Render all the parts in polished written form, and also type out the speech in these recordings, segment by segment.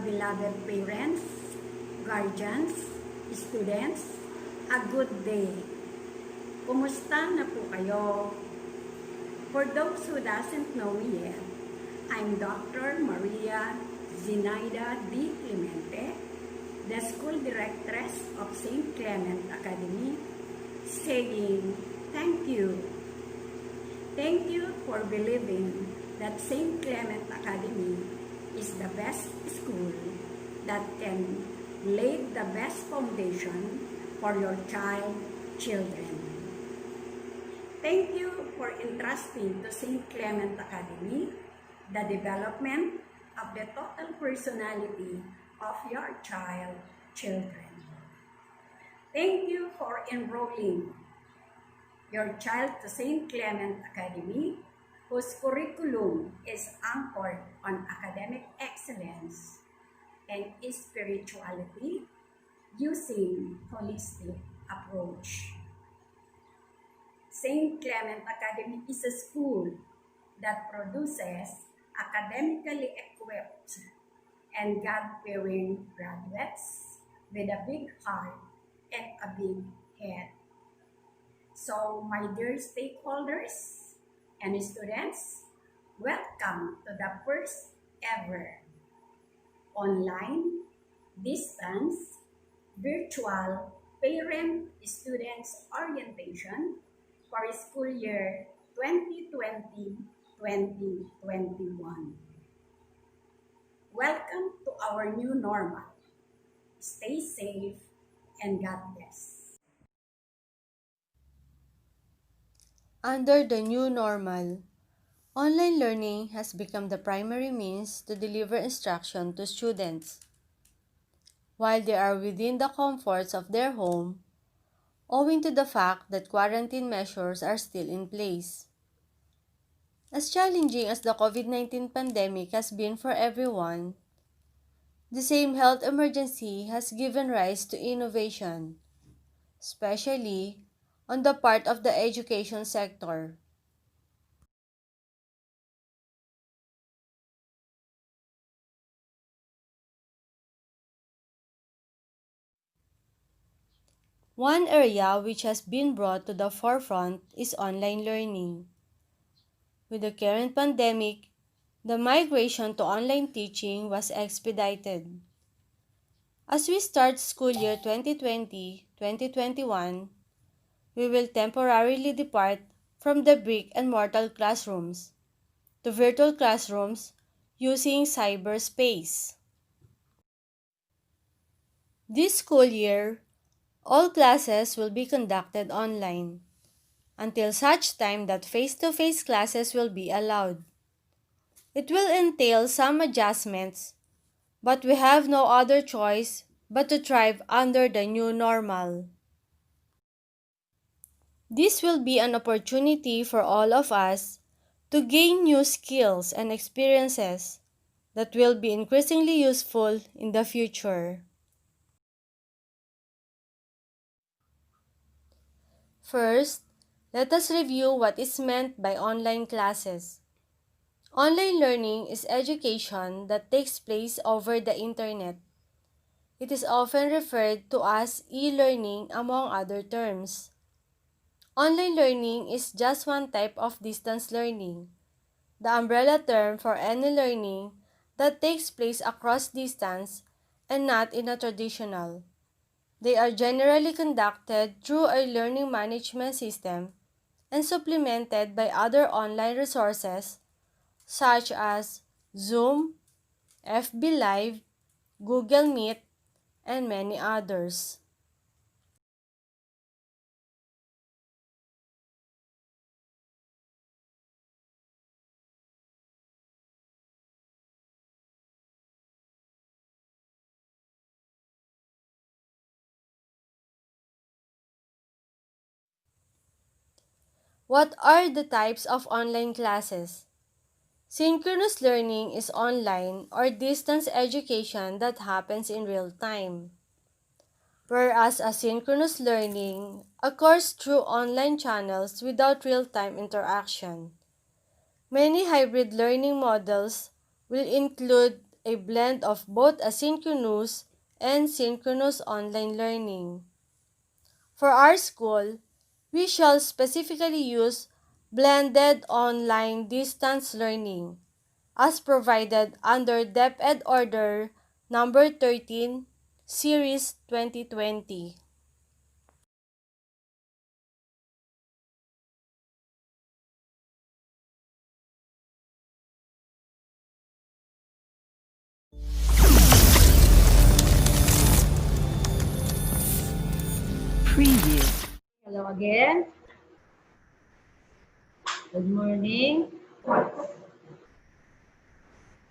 beloved parents, guardians, students, a good day. Kumusta na po kayo? For those who doesn't know me yet, I'm Dr. Maria Zinaida D. Clemente, the school directress of St. Clement Academy, saying thank you. Thank you for believing that St. Clement Academy is the best school that can lay the best foundation for your children. Thank you for entrusting to St. Clement Academy the development of the total personality of your children. Thank you for enrolling your child to St. Clement Academy, whose curriculum is anchored on academic excellence and spirituality using holistic approach. St. Clement Academy is a school that produces academically equipped and God-fearing graduates with a big heart and a big head. So, my dear stakeholders and students, welcome to the first ever online, distance, virtual parent-students orientation for school year 2020-2021. Welcome to our new normal. Stay safe and God bless. Under the new normal, online learning has become the primary means to deliver instruction to students. While they are within the comforts of their home, owing to the fact that quarantine measures are still in place. As challenging as the COVID-19 pandemic has been for everyone, the same health emergency has given rise to innovation, especially on the part of the education sector. One area which has been brought to the forefront is online learning. With the current pandemic, the migration to online teaching was expedited. As we start school year 2020-2021, we will temporarily depart from the brick and mortar classrooms to virtual classrooms using cyberspace. This school year, all classes will be conducted online until such time that face-to-face classes will be allowed. It will entail some adjustments, but we have no other choice but to thrive under the new normal. This will be an opportunity for all of us to gain new skills and experiences that will be increasingly useful in the future. First, let us review what is meant by online classes. Online learning is education that takes place over the internet. It is often referred to as e-learning among other terms. Online learning is just one type of distance learning, the umbrella term for any learning that takes place across distance and not in a traditional. They are generally conducted through a learning management system and supplemented by other online resources such as Zoom, FB Live, Google Meet, and many others. What are the types of online classes? Synchronous learning is online or distance education that happens in real time, whereas asynchronous learning occurs through online channels without real-time interaction. Many hybrid learning models will include a blend of both asynchronous and synchronous online learning. For our school, we shall specifically use blended online distance learning as provided under DepEd Order number 13, Series 2020. Preview. Hello again. Good morning.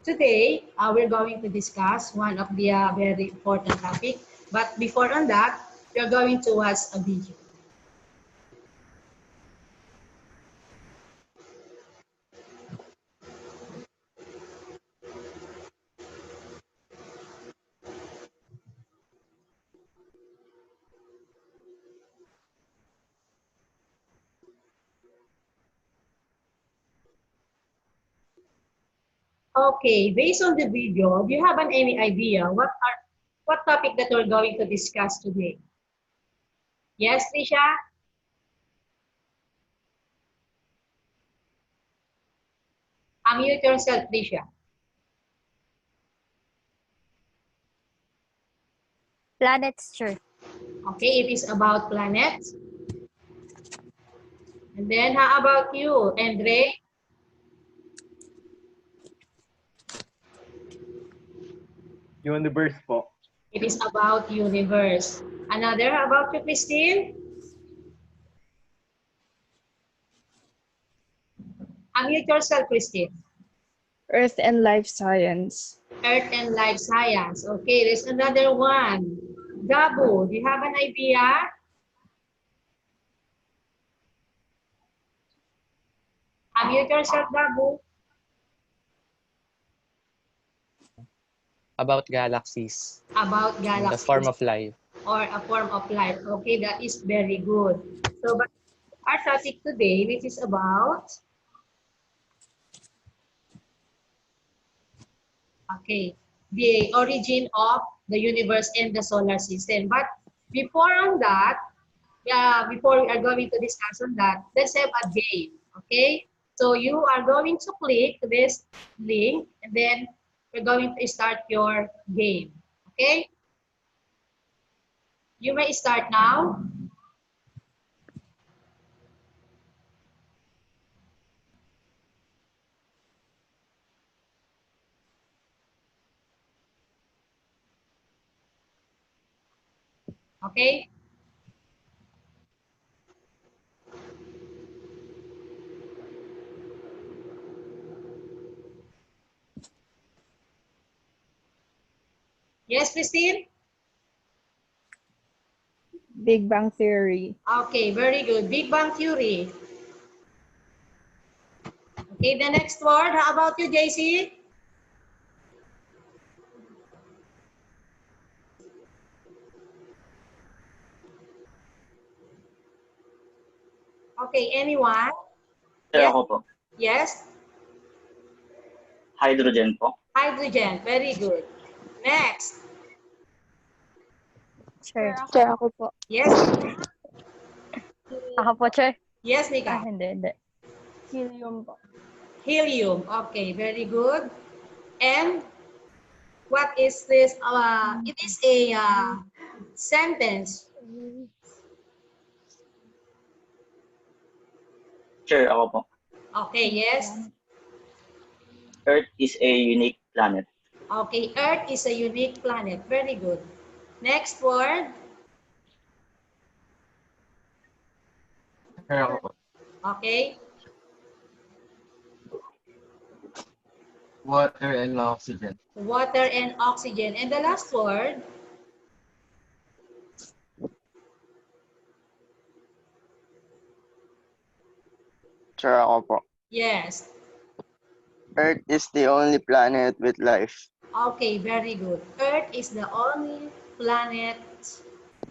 Today, we're going to discuss one of the very important topic. But before on that, we're going to watch a video. Okay, based on the video, do you have any idea what topic that we're going to discuss today? Yes, Trisha? Unmute yourself, Trisha. Planets, sure. Okay, it is about planets. And then how about you, Andre? Universe po. It is about universe. Another, how about you, Christine? Unmute yourself, Christine. Earth and life science. Earth and life science. Okay, there's another one. Gabu, do you have an idea? Unmute yourself, Gabu. About galaxies, About the form galaxies of life. or a form of life. Okay, that is very good. So, but our topic today, which is about, okay, the origin of the universe and the solar system. But before on that, before we are going to discuss on that, let's have a game, okay? So you are going to click this link and then we're going to start your game, okay? You may start now. Okay? Yes, Christine? Big Bang Theory. Okay, very good. Big Bang Theory. Okay, the next word. How about you, JC? Okay, anyone? Kaya Yes? ako po. Yes? Hydrogen po. Hydrogen. Very good. Next. Sure. Sure, ako po. Yes? Ako po, sure. Yes, Nika? Hindi. Helium po. Helium. Okay, very good. And what is this? It is a sentence. Sure, ako po. Okay, yes. Earth is a unique planet. Okay, Earth is a unique planet. Very good. Next word. Sure, ako po. Okay. Water and oxygen. Water and oxygen. And the last word. Sure ako po. Yes. Earth is the only planet with life. Okay, very good. Earth is the only planet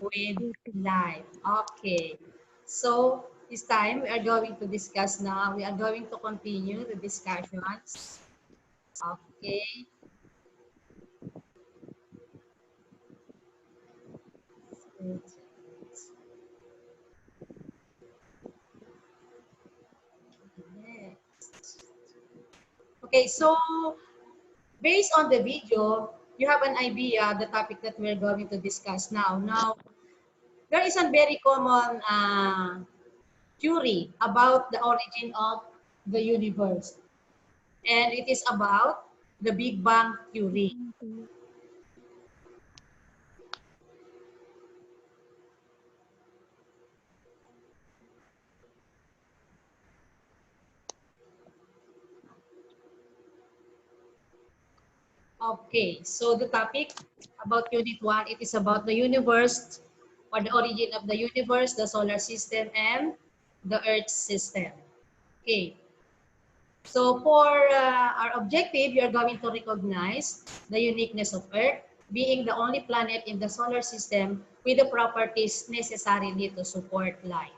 with life. Okay. So, this time we are going to discuss now. We are going to continue the discussions. Okay. Okay, so based on the video, you have an idea the topic that we're going to discuss now. Now, there is a very common theory about the origin of the universe, and it is about the Big Bang theory. Okay, so the topic about Unit 1, it is about the universe or the origin of the universe, the solar system, and the Earth system. Okay, so for our objective, we are going to recognize the uniqueness of Earth, being the only planet in the solar system with the properties necessarily to support life.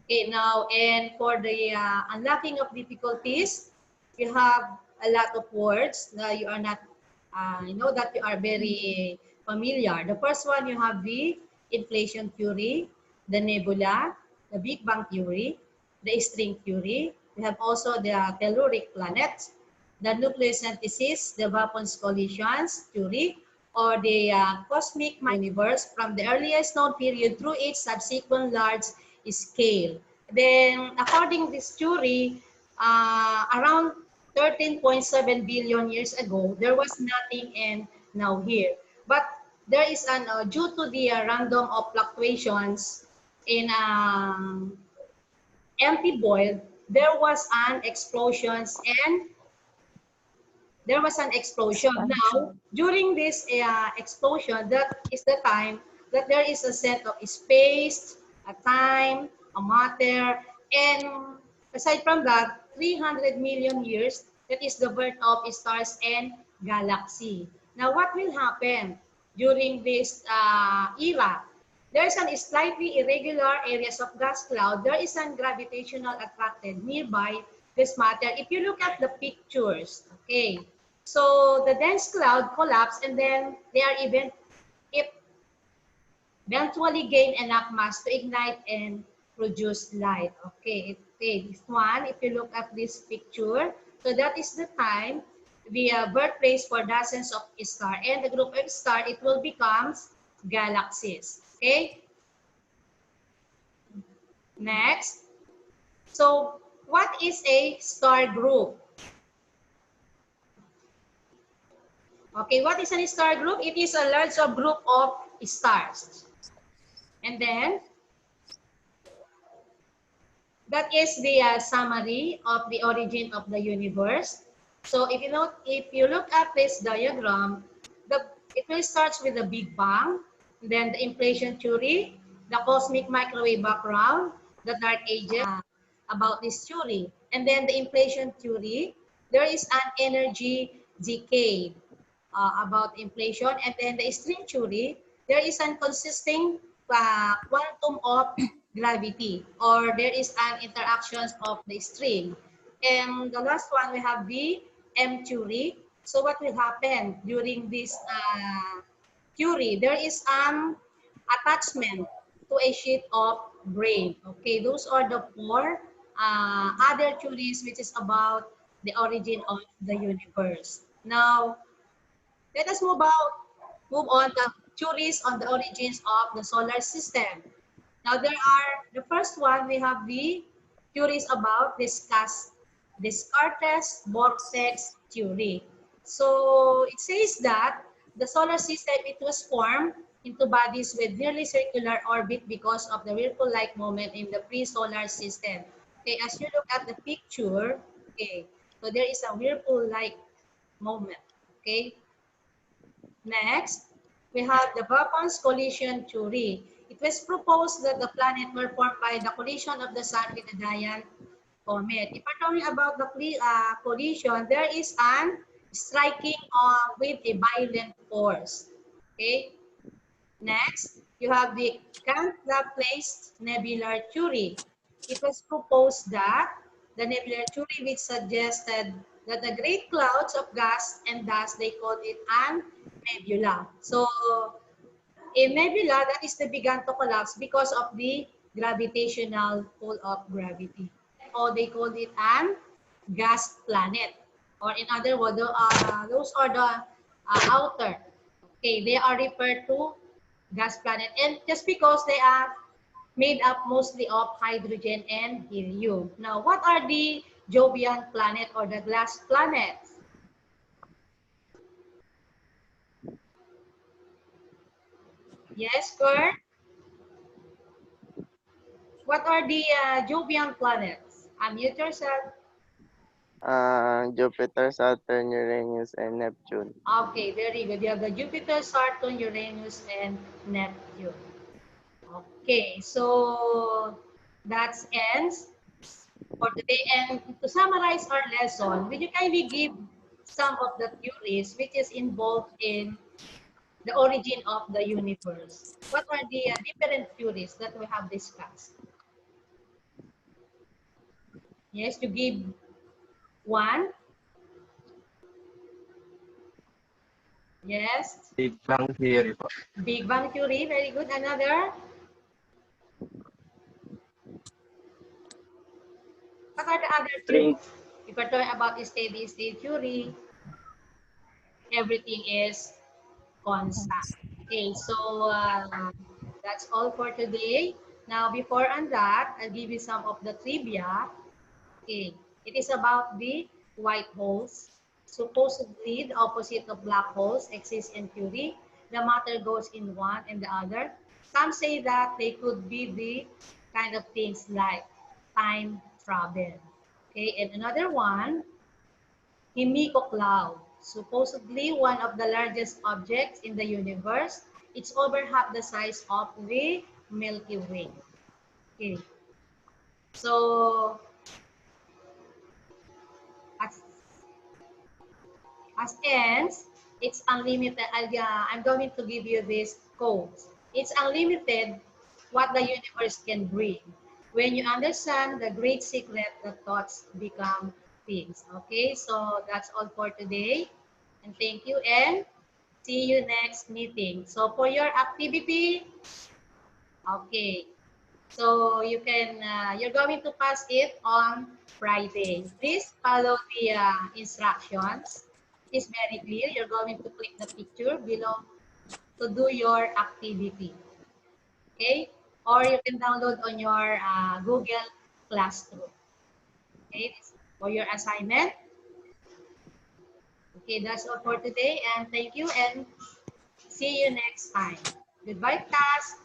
Okay, now, and for the unlocking of difficulties, you have a lot of words that you are not, you know that you are very familiar. The first one, you have the inflation theory, the nebula, the Big Bang theory, the string theory. We have also the telluric planet, the nucleosynthesis, the weapons collisions theory, or the cosmic universe from the earliest known period through its subsequent large scale. Then, according to this theory, around 13.7 billion years ago, there was nothing and now here. But there is an, due to the random of fluctuations in empty void, there was an explosion and there was an explosion. Now, during this explosion, that is the time that there is a set of space, a time, a matter, and aside from that, 300 million years, that is the birth of stars and galaxy. Now, what will happen during this era? There's an slightly irregular areas of gas cloud. There is an gravitational attracted nearby this matter. If you look at the pictures, okay, so the dense cloud collapse and then they are eventually gain enough mass to ignite and produce light. Okay, okay, this one, if you look at this picture, so that is the time the birthplace for dozens of stars and the group of stars, it will become galaxies. Okay, next. So what is a star group? Okay, what is a star group? It is a large group of stars. And then, that is the summary of the origin of the universe. So if you look at this diagram, it will start with the Big Bang, then the inflation theory, the cosmic microwave background, the dark ages, about this theory. And then the inflation theory, there is an energy decay about inflation. And then the string theory, there is an consisting quantum of gravity, or there is an interactions of the string. And the last one, we have the M theory. So what will happen during this theory? There is an attachment to a sheet of brain. Okay, those are the four other theories which is about the origin of the universe. Now, let us move on to theories on the origins of the solar system. Now there are, the first one, we have the theories about Descartes' vortex theory. So it says that the solar system, it was formed into bodies with nearly circular orbit because of the whirlpool-like moment in the pre-solar system. Okay, as you look at the picture, okay, so there is a whirlpool-like moment. Okay, next, we have the Bappan's collision theory. It was proposed that the planet were formed by the collision of the sun with the giant comet. If we're talking about the collision, there is an striking with a violent force. Okay. Next, you have the Kant-Laplace nebular theory. It was proposed that the nebular theory, which suggested that the great clouds of gas and dust, they called it an nebula. So A nebula that is began to collapse because of the gravitational pull of gravity. Or they call it an gas planet. Or in other words, those are the outer. Okay, they are referred to gas planet. And just because they are made up mostly of hydrogen and helium. Now, what are the Jovian planet or the gas planets? Yes, Kurt? What are the Jovian planets? Unmute yourself. Jupiter, Saturn, Uranus, and Neptune. Okay, very good. You have the Jupiter, Saturn, Uranus, and Neptune. Okay, so that's ends for today. And to summarize our lesson, will you kindly give some of the theories which is involved in the origin of the universe? What are the different theories that we have discussed? Yes, to give one. Yes. Big Bang Theory po. Big Bang Theory, very good. Another? What are the other String, theories? If we're talking about steady state theory, everything is constant. Okay, so that's all for today. Now, before on that, I'll give you some of the trivia. Okay, it is about the white holes. Supposedly, the opposite of black holes exists in theory. The matter goes in one and the other. Some say that they could be the kind of things like time travel. Okay, and another one, Himiko cloud, supposedly one of the largest objects in the universe. It's over half the size of the Milky Way. Okay, so as as ends, it's unlimited. I'm going to give you this code. It's unlimited what the universe can bring. When you understand the great secret, the thoughts become things. Okay, so that's all for today. And thank you and see you next meeting. So for your activity, okay. So you're going to pass it on Friday. Please follow the instructions. It's very clear. You're going to click the picture below to do your activity. Okay? Or you can download on your Google Classroom. Okay? For your assignment. Okay, that's all for today. And thank you and see you next time. Goodbye, class.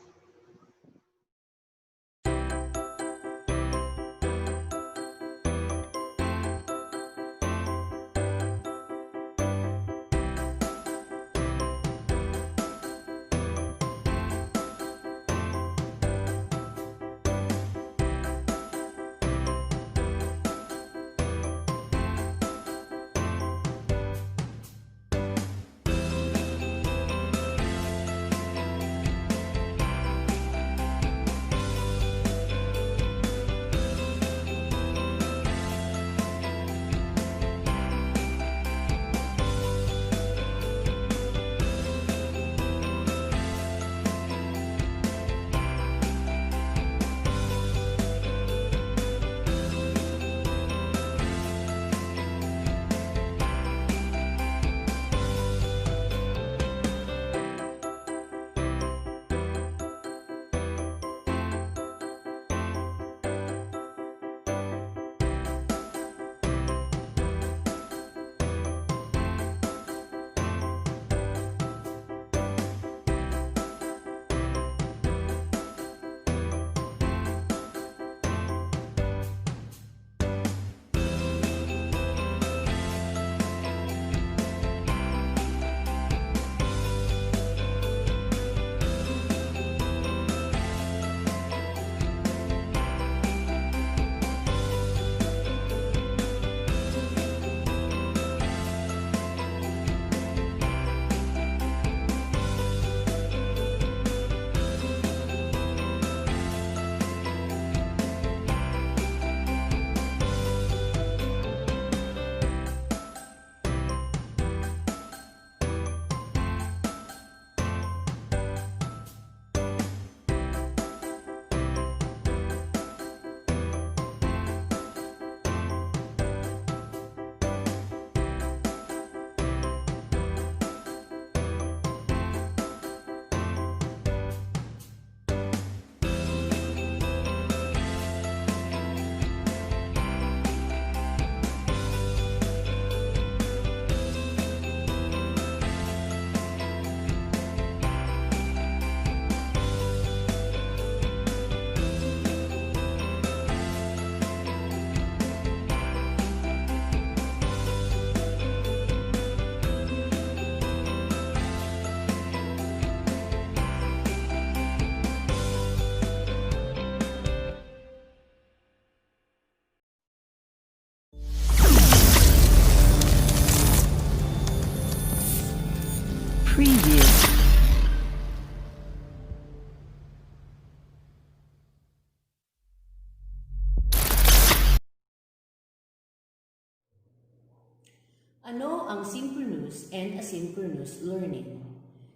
Ano ang synchronous and asynchronous learning?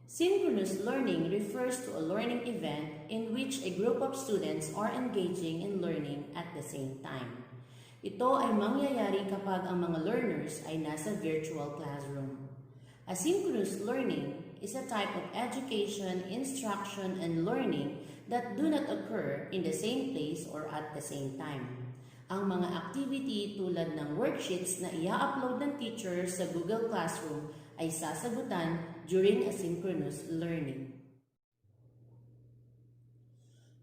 Synchronous learning refers to a learning event in which a group of students are engaging in learning at the same time. Ito ay mangyayari kapag ang mga learners ay nasa virtual classroom. Asynchronous learning is a type of education, instruction, and learning that do not occur in the same place or at the same time. Ang mga activity tulad ng worksheets na i-upload ng teacher sa Google Classroom ay sasagutan during asynchronous learning.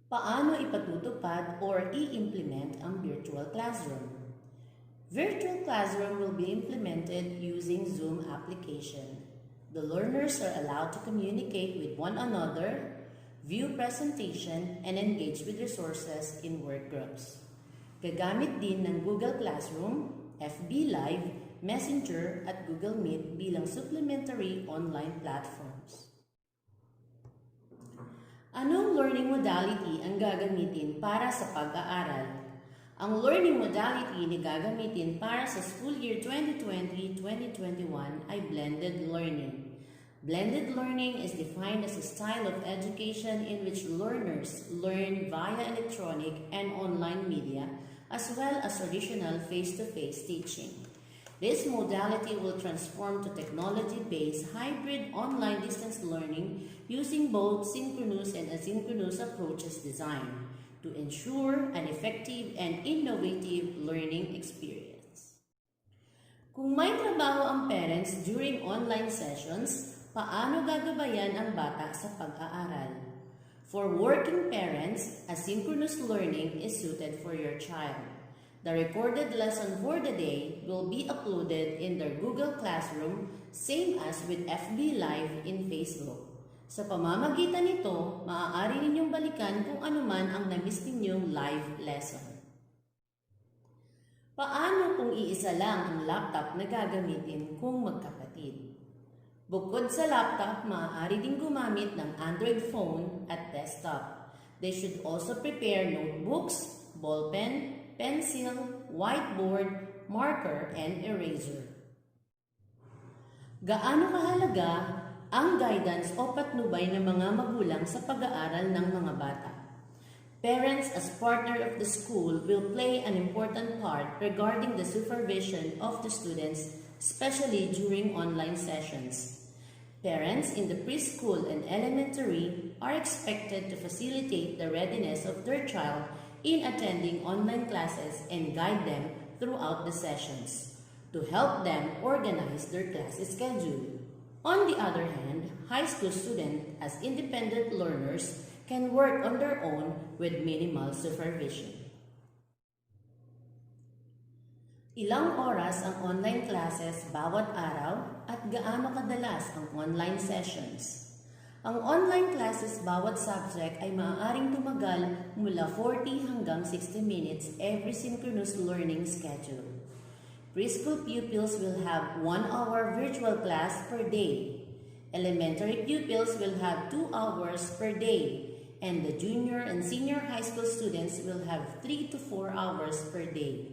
Paano ipatutupad or i-implement ang virtual classroom? Virtual classroom will be implemented using Zoom application. The learners are allowed to communicate with one another, view presentation, and engage with resources in work groups. Gagamit din ng Google Classroom, FB Live, Messenger at Google Meet bilang supplementary online platforms. Anong learning modality ang gagamitin para sa pag-aaral? Ang learning modality na gagamitin para sa school year 2020-2021 ay blended learning. Blended learning is defined as a style of education in which learners learn via electronic and online media as well as traditional face-to-face teaching. This modality will transform to technology-based hybrid online distance learning using both synchronous and asynchronous approaches designed to ensure an effective and innovative learning experience. Kung may trabaho ang parents during online sessions, paano gagabayan ang bata sa pag-aaral? For working parents, asynchronous learning is suited for your child. The recorded lesson for the day will be uploaded in their Google Classroom, same as with FB Live in Facebook. Sa pamamagitan nito, maaari ninyong balikan kung anuman ang na-miss ninyong live lesson. Paano kung iisa lang ang laptop na gagamitin kung magkapatid? Bukod sa laptop, maaari din gumamit ng Android phone at desktop. They should also prepare notebooks, ballpen, pencil, whiteboard, marker, and eraser. Gaano kahalaga ang guidance o patnubay ng mga magulang sa pag-aaral ng mga bata? Parents as partner of the school will play an important part regarding the supervision of the students, especially during online sessions. Parents in the preschool and elementary are expected to facilitate the readiness of their child in attending online classes and guide them throughout the sessions to help them organize their class schedule. On the other hand, high school students as independent learners can work on their own with minimal supervision. Ilang oras ang online classes bawat araw at gaano kadalas ang online sessions? Ang online classes bawat subject ay maaaring tumagal mula 40 hanggang 60 minutes every synchronous learning schedule. Preschool pupils will have 1 hour virtual class per day. Elementary pupils will have 2 hours per day. And the junior and senior high school students will have 3 to 4 hours per day.